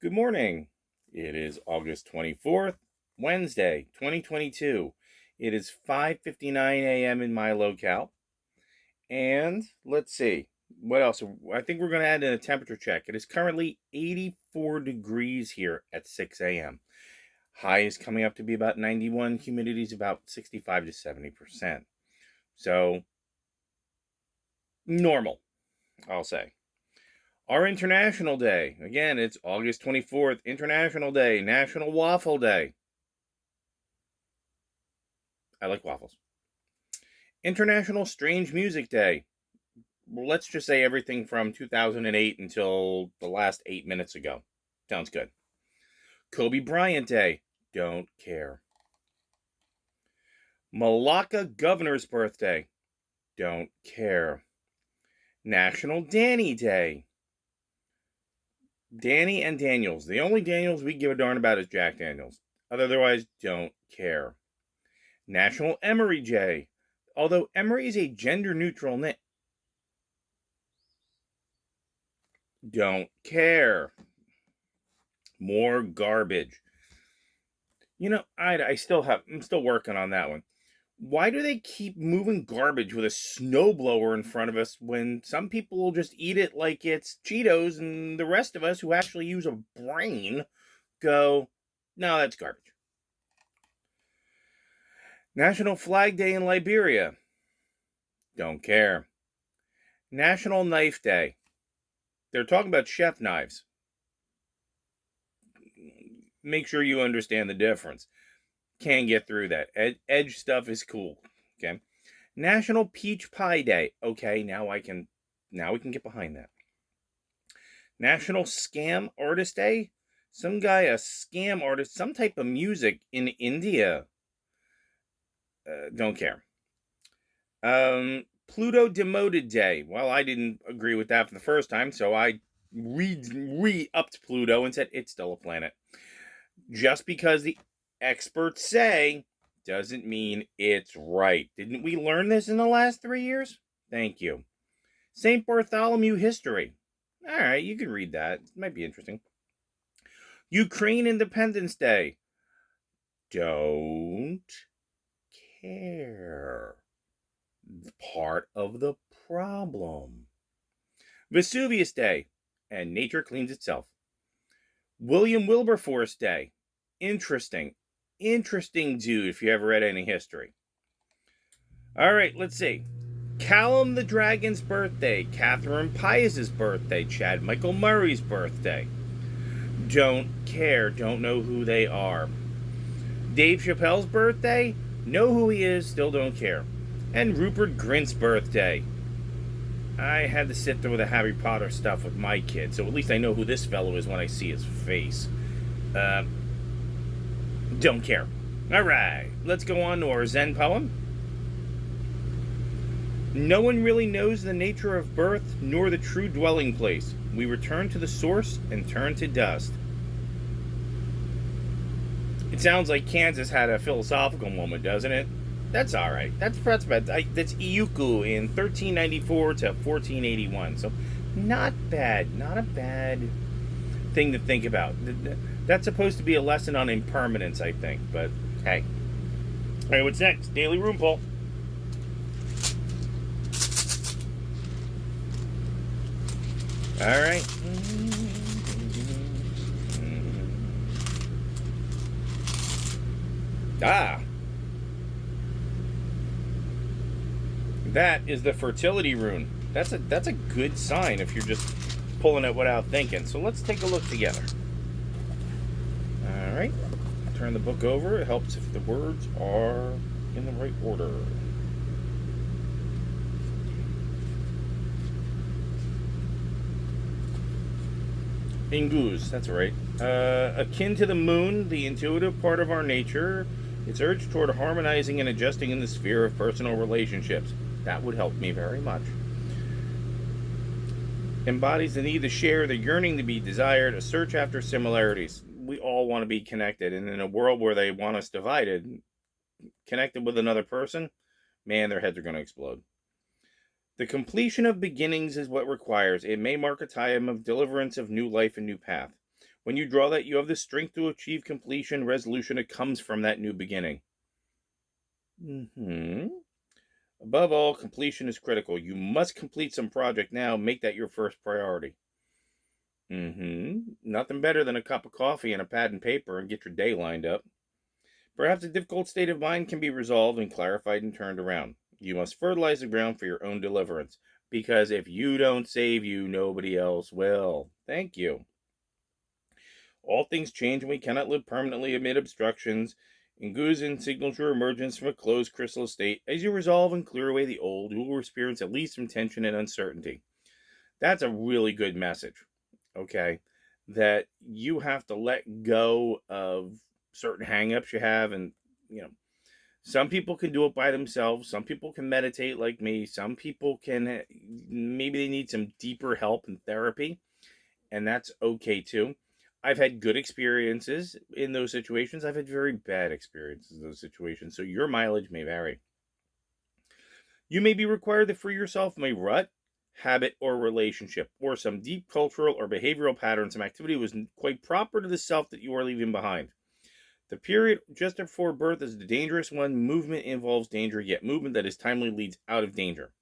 Good morning. It is August 24th, Wednesday, 2022. It is 5:59 a.m. in my locale. And let's see. What else? I think we're going to add in a temperature check. It is currently 84 degrees here at 6 a.m. High is coming up to be about 91. Humidity is about 65 to 70%. So, normal, I'll say. Our International Day. Again, it's August 24th, International Day, National Waffle Day. I like waffles. International Strange Music Day. Well, let's just say everything from 2008 until the last 8 minutes ago. Sounds good. Kobe Bryant Day. Don't care. Malacca Governor's Birthday. Don't care. National Danny Day. Danny and Daniels. The only Daniels we give a darn about is Jack Daniels. Otherwise, don't care. National Emery Day. Although Emery is a gender neutral name. Don't care. More garbage. I'm still working on that one. Why do they keep moving garbage with a snowblower in front of us when some people will just eat it like it's Cheetos and the rest of us who actually use a brain go, no, that's garbage. National Flag Day in Liberia. Don't care. National Knife Day. They're talking about chef knives. Make sure you understand the difference. Can't get through that. Edge stuff is cool. Okay. National Peach Pie Day. Okay, now we can get behind that. National Scam Artist Day. Some guy, a scam artist, some type of music in India. Don't care. Pluto Demoted Day. Well, I didn't agree with that for the first time, so I re-upped Pluto and said it's still a planet. Just because the experts say doesn't mean it's right. Didn't we learn this in the last 3 years? Thank you. St. Bartholomew History. All right, you can read that. It might be interesting. Ukraine Independence Day. Don't care. Part of the problem. Vesuvius Day. And nature cleans itself. William Wilberforce Day. Interesting dude if you ever read any history. All right, let's see. Callum the Dragon's birthday, Catherine Pius's birthday, Chad Michael Murray's birthday. Don't care, don't know who they are. Dave Chappelle's birthday, know who he is, still don't care. And Rupert Grint's birthday. I had to sit through the Harry Potter stuff with my kids, so at least I know who this fellow is when I see his face. Don't care. Alright, let's go on to our Zen poem. No one really knows the nature of birth nor the true dwelling place. We return to the source and turn to dust. It sounds like Kansas had a philosophical moment, doesn't it? That's alright. That's Iyuku in 1394 to 1481. So, not bad. Not a bad thing to think about. That's supposed to be a lesson on impermanence, I think. But, hey. Alright, what's next? Daily Room Poll. Alright. That is the fertility rune. That's a good sign if you're just pulling it without thinking. So let's take a look together. All right. Turn the book over. It helps if the words are in the right order. Inguz, that's right. Akin to the moon, the intuitive part of our nature, its urge toward harmonizing and adjusting in the sphere of personal relationships. That would help me very much. Embodies the need to share, the yearning to be desired, a search after similarities. We all want to be connected, and in a world where they want us divided, connected with another person, man, their heads are going to explode. The completion of beginnings is what requires. It may mark a time of deliverance of new life and new path. When you draw that, you have the strength to achieve completion, resolution. It comes from that new beginning. Above all, completion is critical. You must complete some project now. Make that your first priority. Nothing better than a cup of coffee and a pad and paper and get your day lined up. Perhaps a difficult state of mind can be resolved and clarified and turned around. You must fertilize the ground for your own deliverance, because if you don't save you, nobody else will. Thank you. All things change, and we cannot live permanently amid obstructions. Nguyen signals your emergence from a closed crystal state. As you resolve and clear away the old, you will experience at least some tension and uncertainty. That's a really good message, okay? That you have to let go of certain hang-ups you have, and some people can do it by themselves. Some people can meditate like me. Some people can, maybe they need some deeper help and therapy, and that's okay too. I've had good experiences in those situations. I've had very bad experiences in those situations, so your mileage may vary. You may be required to free yourself from a rut, habit, or relationship, or some deep cultural or behavioral pattern. Some activity was quite proper to the self that you are leaving behind. The period just before birth is the dangerous one. Movement involves danger, yet movement that is timely leads out of danger.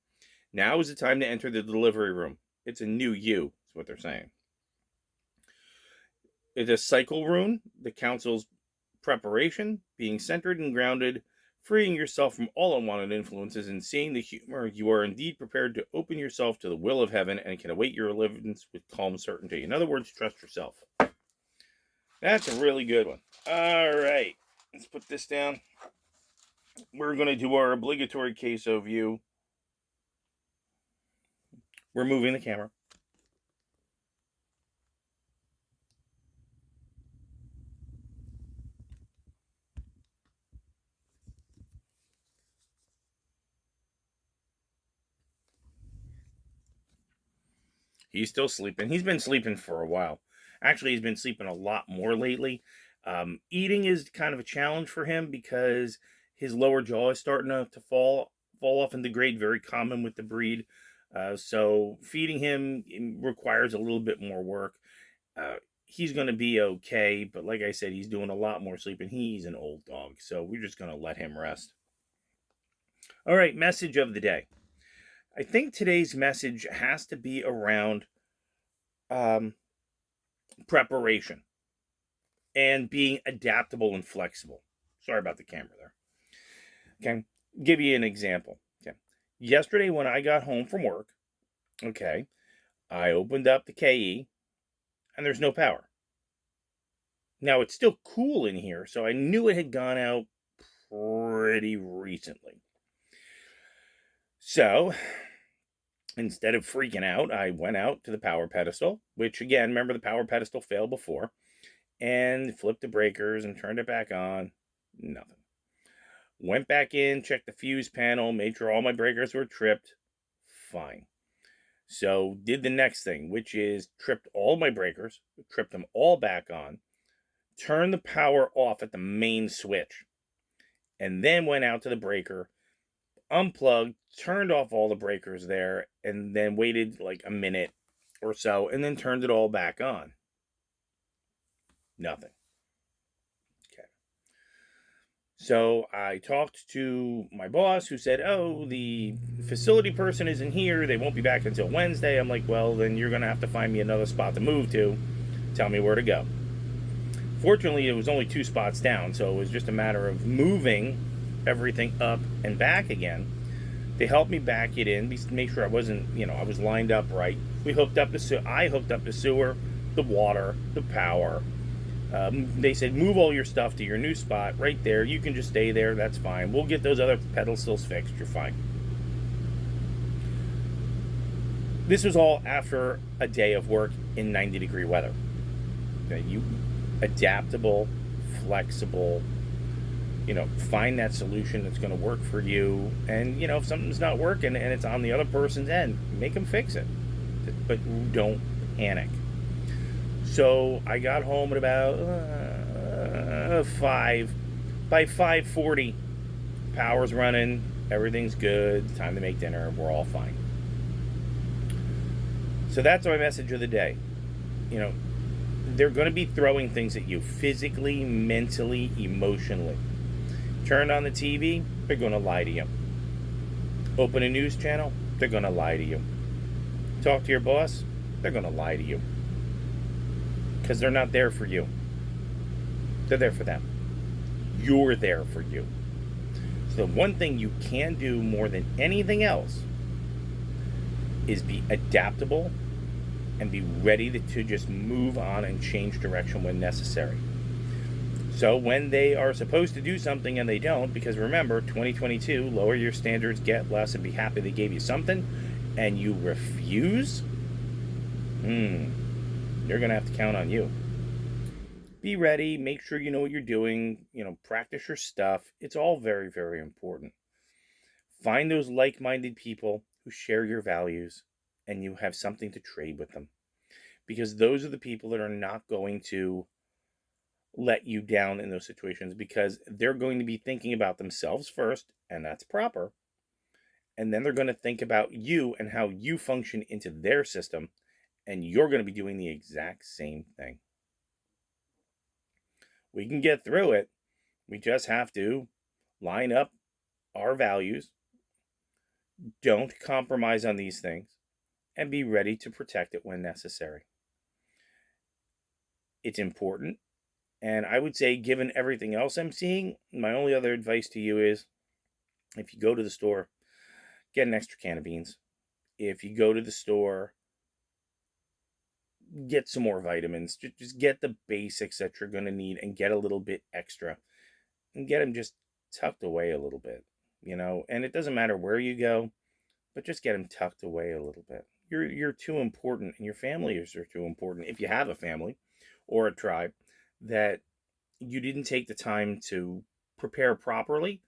Now is the time to enter the delivery room. It's a new you, is what they're saying. It's a cycle rune that counsels preparation, being centered and grounded, freeing yourself from all unwanted influences, and seeing the humor. You are indeed prepared to open yourself to the will of heaven and can await your deliverance with calm certainty. In other words, trust yourself. That's a really good one. All right, let's put this down. We're going to do our obligatory queso view. We're moving the camera. He's still sleeping. He's been sleeping for a while. Actually, he's been sleeping a lot more lately. Eating is kind of a challenge for him because his lower jaw is starting to fall off and degrade, very common with the breed. So feeding him requires a little bit more work. He's going to be okay, but like I said, he's doing a lot more sleeping. He's an old dog, so we're just going to let him rest. All right, message of the day. I think today's message has to be around preparation and being adaptable and flexible. Sorry about the camera there. Okay, give you an example. Okay, yesterday when I got home from work, okay, I opened up the KE and there's no power. Now it's still cool in here, so I knew it had gone out pretty recently. So instead of freaking out, I went out to the power pedestal, which again, remember the power pedestal failed before, and flipped the breakers and turned it back on. Nothing. Went back in, checked the fuse panel, made sure all my breakers were tripped. Fine. So did the next thing, which is tripped all my breakers, tripped them all back on, turned the power off at the main switch, and then went out to the breaker, unplugged, turned off all the breakers there, and then waited like a minute or so, and then turned it all back on. Nothing. Okay. So I talked to my boss, who said, oh, the facility person isn't here. They won't be back until Wednesday. I'm like, well, then you're going to have to find me another spot to move to. Tell me where to go. Fortunately, it was only 2 spots down, so it was just a matter of moving everything up and back again. They helped me back it in, make sure I wasn't, I was lined up right. I hooked up the sewer, the water, the power. They said, move all your stuff to your new spot right there. You can just stay there. That's fine. We'll get those other pedestals fixed. You're fine. This was all after a day of work in 90-degree weather. Okay, you adaptable, flexible, find that solution that's going to work for you. And, if something's not working and it's on the other person's end, make them fix it. But don't panic. So I got home at about 5. By 5:40, power's running, everything's good, time to make dinner, we're all fine. So that's my message of the day. they're going to be throwing things at you physically, mentally, emotionally. Turn on the TV, they're going to lie to you. Open a news channel, they're going to lie to you. Talk to your boss, they're going to lie to you. Because they're not there for you. They're there for them. You're there for you. So the one thing you can do more than anything else is be adaptable and be ready to just move on and change direction when necessary. So when they are supposed to do something and they don't, because remember, 2022, lower your standards, get less, and be happy they gave you something, and you refuse, you're going to have to count on you. Be ready. Make sure you know what you're doing. Practice your stuff. It's all very, very important. Find those like-minded people who share your values and you have something to trade with them. Because those are the people that are not going to let you down in those situations, because they're going to be thinking about themselves first, and that's proper. And then they're going to think about you and how you function into their system, and you're going to be doing the exact same thing. We can get through it. We just have to line up our values, don't compromise on these things, and be ready to protect it when necessary. It's important. And I would say, given everything else I'm seeing, my only other advice to you is, if you go to the store, get an extra can of beans. If you go to the store, get some more vitamins. Just get the basics that you're going to need and get a little bit extra. And get them just tucked away a little bit, And it doesn't matter where you go, but just get them tucked away a little bit. You're too important, and your families are too important, if you have a family or a tribe, that you didn't take the time to prepare properly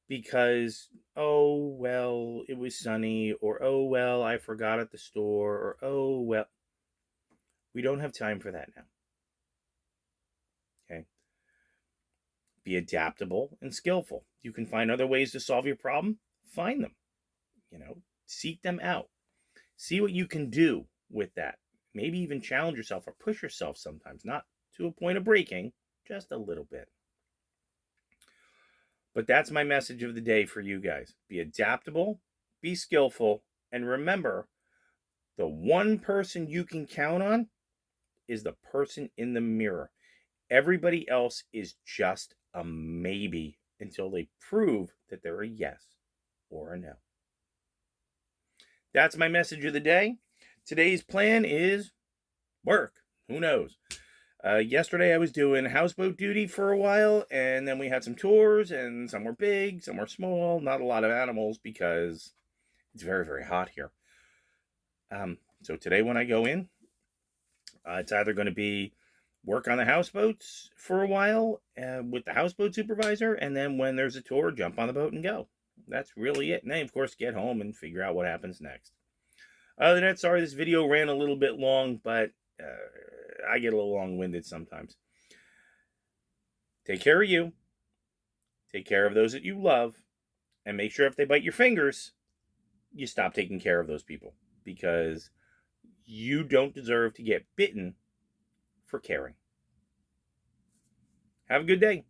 because, oh, well, it was sunny, or, oh, well, I forgot at the store, or, oh, well. We don't have time for that now. Okay? Be adaptable and skillful. You can find other ways to solve your problem. Find them. Seek them out. See what you can do with that. Maybe even challenge yourself or push yourself sometimes, not to a point of breaking, just a little bit. But that's my message of the day for you guys. Be adaptable, be skillful, and remember, the one person you can count on is the person in the mirror. Everybody else is just a maybe until they prove that they're a yes or a no. That's my message of the day. Today's plan is work. Who knows? Yesterday I was doing houseboat duty for a while, and then we had some tours, and some were big, some were small, not a lot of animals because it's very, very hot here. So today when I go in, it's either going to be work on the houseboats for a while with the houseboat supervisor, and then when there's a tour, jump on the boat and go. That's really it. And then, of course, get home and figure out what happens next. Other than that, sorry this video ran a little bit long, but I get a little long-winded sometimes. Take care of you. Take care of those that you love. And make sure if they bite your fingers, you stop taking care of those people. Because you don't deserve to get bitten for caring. Have a good day.